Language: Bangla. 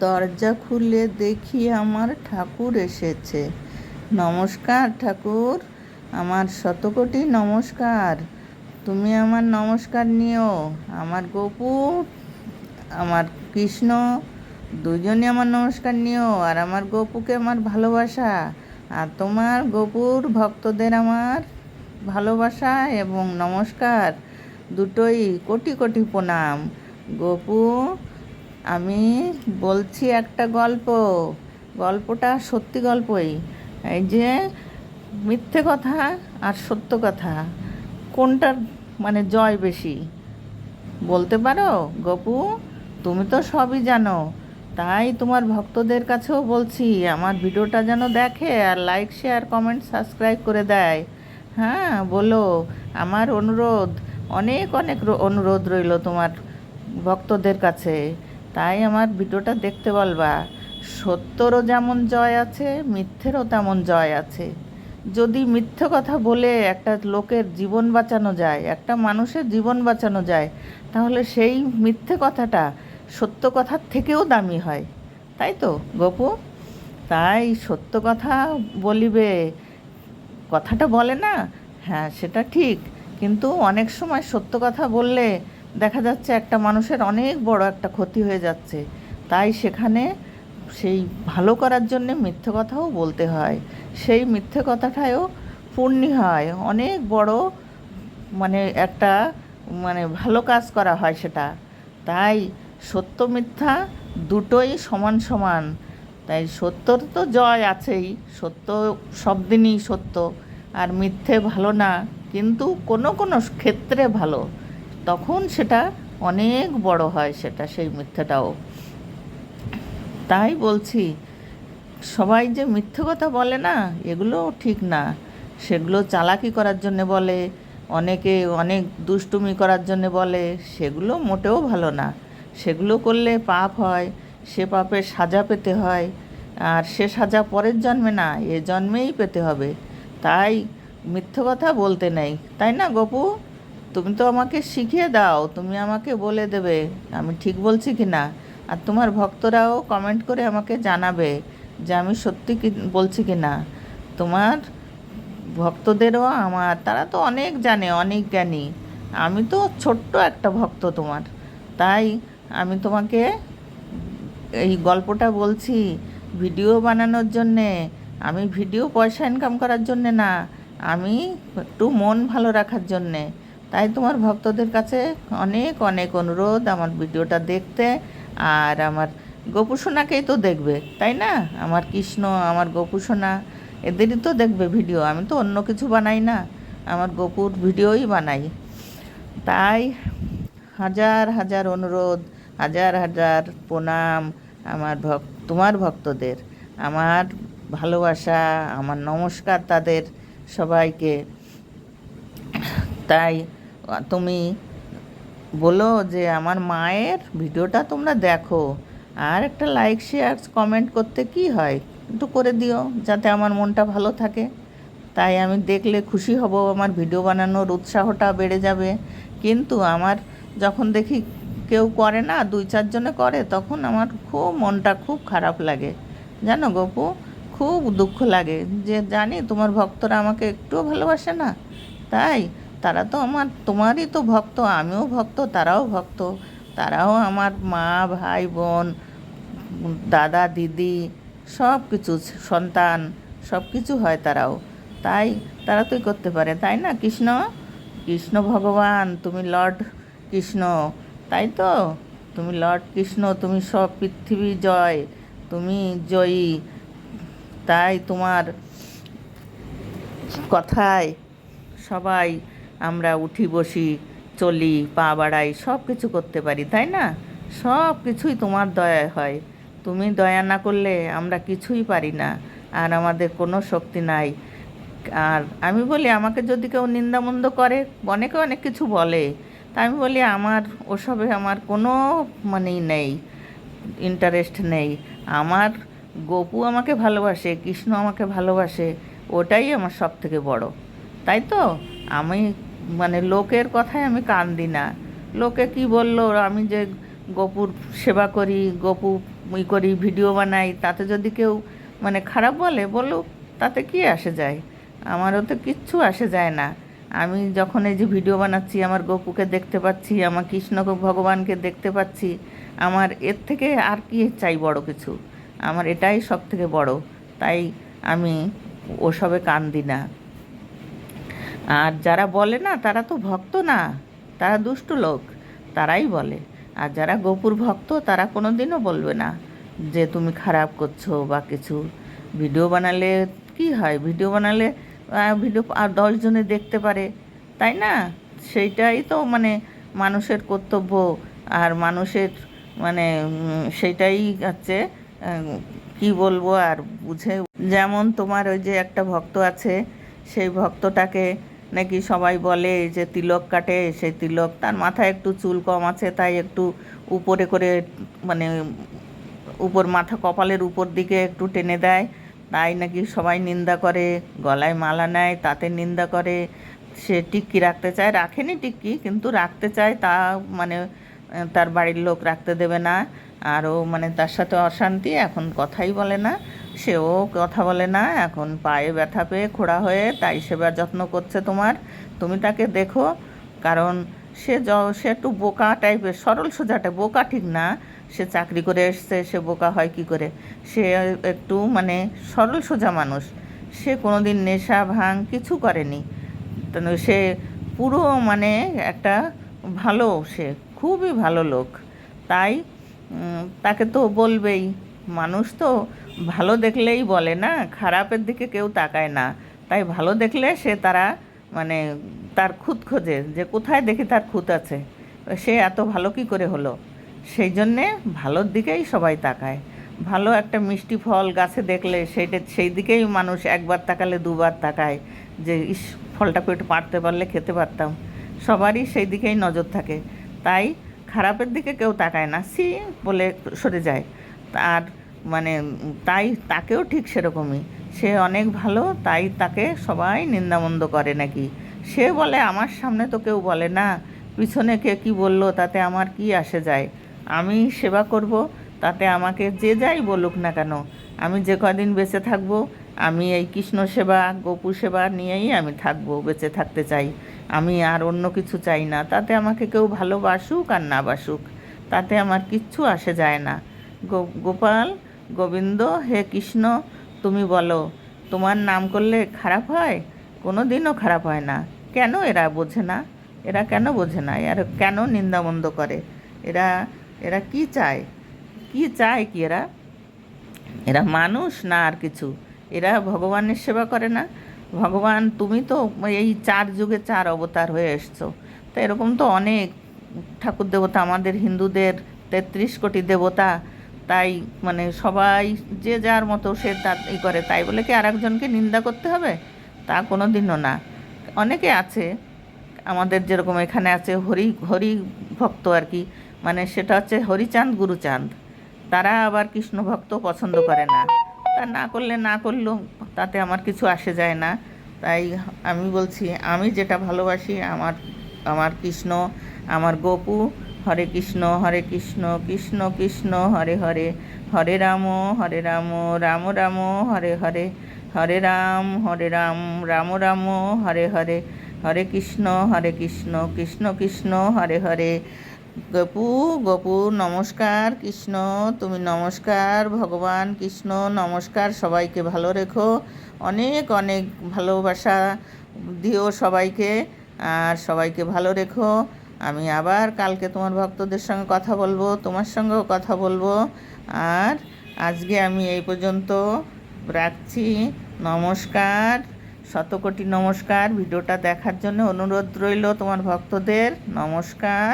দরজা খুলে দেখি আমার ঠাকুর এসেছে। নমস্কার ঠাকুর, আমার শতকোটি নমস্কার। তুমি আমার নমস্কার নিও। আমার গপু, আমার কৃষ্ণ, দুজনই আমার নমস্কার নিও। আর আমার গপুকে আমার ভালোবাসা, আর তোমার গপুর ভক্তদের আমার ভালোবাসা এবং নমস্কার, দুটোই কোটি কোটি প্রণাম। গপু, আমি বলছি একটা গল্পটা সত্যি গল্পই। এই যে মিথ্যে কথা আর সত্য কথা, কোনটার মানে জয় বেশি বলতে পারো গপু? তুমি তো সবই জানো, তাই তোমার ভক্তদের কাছেও বলছি আমার ভিডিওটা যেন দেখে আর লাইক শেয়ার কমেন্ট সাবস্ক্রাইব করে দেয়। হ্যাঁ বলো, আমার অনুরোধ, অনেক অনেক অনুরোধ রইল তোমার ভক্তদের কাছে। তাই আমার ভিডিওটা দেখতে বলবা। সত্যরও যেমন জয় আছে, মিথ্যেরও তেমন জয় আছে। যদি মিথ্যে কথা বলে একটা লোকের জীবন বাঁচানো যায়, একটা মানুষের জীবন বাঁচানো যায়, তাহলে সেই মিথ্যে কথাটা সত্য কথার থেকেও দামি হয়, তাই তো গপু? তাই সত্য কথা বলিবে, কথাটা বলে না? হ্যাঁ সেটা ঠিক, কিন্তু অনেক সময় সত্য কথা বললে দেখা যাচ্ছে একটা মানুষের অনেক বড় একটা ক্ষতি হয়ে যাচ্ছে। তাই সেখানে সেই ভালো করার জন্যে মিথ্যে কথাও বলতে হয়। সেই মিথ্যে কথাটাও পূর্ণি হয়, অনেক বড় মানে একটা মানে ভালো কাজ করা হয় সেটা। তাই সত্য মিথ্যা দুটোই সমান সমান। তাই সত্যর তো জয় আছেই, সত্য সব দিনই সত্য। আর মিথ্যে ভালো না, কিন্তু কোনো কোনো ক্ষেত্রে ভালো, তখন সেটা অনেক বড় হয় সেটা, সেই মিথ্যেটাও। তাই বলছি, সবাই যে মিথ্যে কথা বলে না, এগুলো ঠিক না। সেগুলো চালাকি করার জন্যে বলে, অনেকে অনেক দুষ্টুমি করার জন্যে বলে, সেগুলো মোটেও ভালো না। সেগুলো করলে পাপ হয়, সে পাপের সাজা পেতে হয়। আর সে সাজা পরের জন্মে না, এ জন্মেই পেতে হবে। তাই মিথ্যে কথা বলতে নেই, তাই না গপু? তুমি তো আমাকে শিখিয়ে দাও, তুমি আমাকে বলে দেবে আমি ঠিক বলছি কি না। আর তোমার ভক্তরাও কমেন্ট করে আমাকে জানাবে যে আমি সত্যি কি বলছি কি না। তোমার ভক্তদেরও আমার, তারা তো অনেক জানে, অনেক জ্ঞানী। আমি তো ছোট্ট একটা ভক্ত তোমার। তাই আমি তোমাকে এই গল্পটা বলছি ভিডিও বানানোর জন্যে। আমি ভিডিও পয়সা ইনকাম করার জন্যে না, আমি একটু মন ভালো রাখার জন্যে। তাই তোমার ভক্তদের কাছে অনেক অনেক অনুরোধ আমার ভিডিওটা দেখতে। আর আমার গোপুসোনাকেই তো দেখবে, তাই না? আমার কৃষ্ণ, আমার গোপুসোনা, এদেরই তো দেখবে ভিডিও। আমি তো অন্য কিছু বানাই না, আমার গপুর ভিডিওই বানাই। তাই হাজার হাজার অনুরোধ, হাজার হাজার প্রণাম আমার তোমার ভক্তদের, আমার ভালোবাসা, আমার নমস্কার তাদের সবাইকে। তাই তুমি বলো যে আমার মায়ের ভিডিওটা তোমরা দেখো, আর একটা লাইক শেয়ার কমেন্ট করতে কি হয়, একটু করে দিও যাতে আমার মনটা ভালো থাকে। তাই আমি দেখলে খুশি হব, আমার ভিডিও বানানোর উৎসাহটা বেড়ে যাবে। কিন্তু আমার যখন দেখি কেউ করে না, দুই চারজনে করে, তখন আমার খুব মনটা খুব খারাপ লাগে, জানো গপু? খুব দুঃখ লাগে যে জানি তোমার ভক্তরা আমাকে একটুও ভালোবাসে না। তাই তারা তো আমার, তোমারই তো ভক্ত, আমিও ভক্ত, তারাও ভক্ত। তারাও আমার মা, ভাই, বোন, দাদা, দিদি, সব কিছু, সন্তান, সব কিছু হয় তারাও। তাই তারা তো করতে পারে, তাই না কৃষ্ণ? কৃষ্ণ ভগবান, তুমি লর্ড কৃষ্ণ, তাই তো? তুমি লর্ড কৃষ্ণ, তুমি সব পৃথিবী জয়, তুমি জয়ী। তাই তোমার কথায় সবাই আমরা উঠি বসি চলি পা বাড়াই, সব কিছু করতে পারি, তাই না? সব কিছুই তোমার দয়ায় হয়। তুমি দয়া না করলে আমরা কিছুই পারি না, আর আমাদের কোনো শক্তি নাই। আর আমি বলি, আমাকে যদি কেউ নিন্দামন্দ করে, অনেকে অনেক কিছু বলে, তা আমি বলি আমার ওসবে আমার কোনো মানেই নেই, ইন্টারেস্ট নেই। আমার গপু আমাকে ভালোবাসে, কৃষ্ণ আমাকে ভালোবাসে, ওটাই আমার সব থেকে বড়। তাই তো আমি মানে লোকের কথায় আমি কান দিই না। লোকে কি বললো, আমি যে গপুর সেবা করি, গপু করি, ভিডিও বানাই, তাতে যদি কেউ মানে খারাপ বলে বলুক, তাতে কি আসে যায়? আমারও তো কিচ্ছু আসে যায় না। আমি যখন এই যে ভিডিও বানাচ্ছি, আমার গোপুকে দেখতে পাচ্ছি, আমার কৃষ্ণ ভগবানকে দেখতে পাচ্ছি, আমার এর থেকে আর কি চাই বড় কিছু? আমার এটাই সব থেকে বড়। তাই আমি ওসবে কান দিই না। আর যারা বলে না, তারা তো ভক্ত না, তারা দুষ্ট লোক, তারাই বলে। আর যারা গোপুর ভক্ত, তারা কোনো দিনও বলবে না যে তুমি খারাপ করছো বা কিছু। ভিডিও বানালে কি হয়? ভিডিও বানালে ভিডিও আর 10 জনে দেখতে পারে, তাই না? সেইটাই তো মানে মানুষের কর্তব্য। আর মানুষের মানে সেইটাই হচ্ছে কি বলবো আর বুঝে। যেমন তোমার ওই যে একটা ভক্ত আছে, সেই ভক্তটাকে নাকি সবাই বলে যে তিলক কাটে, সেই তিলক তার মাথায় একটু চুল কম আছে, তাই একটু উপরে করে মানে উপর মাথা কপালের উপর দিকে একটু টেনে দেয়, তাই নাকি সবাই নিন্দা করে। গলায় মালা নেয়, তাতে নিন্দা করে। সে টিক্কি রাখতে চায়, রাখেনি টিক্কি, কিন্তু রাখতে চায়, তা মানে তার বাড়ির লোক রাখতে দেবে না। আরও মানে তার সাথে অশান্তি, এখন কথাই বলে না, সেও কথা বলে না, এখন পায়ে ব্যথা পেয়ে খোড়া হয়ে তাই সেবা যত্ন করছে তোমার। তুমি তাকে দেখো, কারণ সে একটু বোকা টাইপের, সরল সোজাটা বোকা ঠিক না, সে চাকরি করে এসছে, সে বোকা হয় কি করে? সে একটু মানে সরল সোজা মানুষ, সে কোনো দিন নেশা ভাঙ কিছু করেনি। সে পুরো মানে একটা ভালো, সে খুবই ভালো লোক। তাই তাকে তো বলবেই। মানুষ তো ভালো দেখলেই বলে না, খারাপের দিকে কেউ তাকায় না। তাই ভালো দেখলে তারা মানে তার খুঁত খোঁজে যে কোথায় দেখি তার খুঁত আছে, সে এত ভালো কি করে হলো। সেই জন্যে ভালোর দিকেই সবাই তাকায়। ভালো একটা মিষ্টি ফল গাছে দেখলে সেই দিকেই মানুষ একবার তাকালে দুবার তাকায়, যে ইস, ফলটা একটু পাড়তে পারলে খেতে পারতাম। সবারই সেই দিকেই নজর থাকে। তাই খারাপের দিকে কেউ তাকায় না, সি বলে সরে যায়। আর মানে তাই তাকেও ঠিক সেরকমই, সে অনেক ভালো, তাই তাকে সবাই নিন্দামন্দ করে নাকি। সে বলে আমার সামনে তো কেউ বলে না, পিছনে কে কী বললো তাতে আমার কি আসে যায়? আমি সেবা করব, তাতে আমাকে যে যাই বলুক না কেন, আমি যে কদিন বেঁচে থাকবো, আমি এই কৃষ্ণ সেবা গোপু সেবা নিয়েই আমি থাকবো, বেঁচে থাকতে চাই। আমি আর অন্য কিছু চাই না। তাতে আমাকে কেউ ভালোবাসুক আর না বাসুক, তাতে আমার কিচ্ছু আসে যায় না। গোপাল, গোবিন্দ, হে কৃষ্ণ, তুমি বলো, তোমার নাম করলে খারাপ হয়? কোনো দিনও খারাপ হয় না। কেন এরা বোঝে না? এরা কেন বোঝে না? এরা কেন নিন্দামন্দ করে? এরা এরা কি চায়? কি চায় কি এরা? এরা মানুষ না আর কিছু? এরা ভগবানের সেবা করে না? ভগবান, তুমি তো এই 4 যুগে 4 অবতার হয়ে এসছো, তো এরকম তো অনেক ঠাকুর দেবতা, আমাদের হিন্দুদের 33 কোটি দেবতা। তাই মানে সবাই যে যার মতো সে তার করে, তাই বলে কি আর একজনকে নিন্দা করতে হবে? তা কোনো দিনও না। অনেকে আছে আমাদের, যেরকম এখানে আছে হরি হরি ভক্ত আর কি, মানে সেটা হচ্ছে হরিচাঁদ গুরুচাঁদ, তারা আবার কৃষ্ণ ভক্ত পছন্দ করে না। তা না করলে না করলো, তাতে আমার কিছু আসে যায় না। তাই আমি বলছি, আমি যেটা ভালোবাসি, আমার আমার কৃষ্ণ, আমার গোপু। হরে কৃষ্ণ কৃষ্ণ কৃষ্ণ হরে হরে, হরে রাম রাম রাম হরে হরে, হরে রাম রাম রাম হরে হরে, হরে কৃষ্ণ কৃষ্ণ কৃষ্ণ হরে হরে। গপু গপু নমস্কার। কৃষ্ণ তুমি নমস্কার। ভগবান কৃষ্ণ নমস্কার। সবাইকে ভালো রেখো, অনেক অনেক ভালোবাসা দিও সবাইকে, আর সবাইকে ভালো রেখো। আমি আবার কালকে তোমার ভক্তদের সঙ্গে কথা বলবো, তোমার সঙ্গেও কথা বলবো। আর আজকে আমি এই পর্যন্ত রাখছি। নমস্কার, শতকোটি নমস্কার। ভিডিওটা দেখার জন্য অনুরোধ রইল তোমার ভক্তদের। নমস্কার।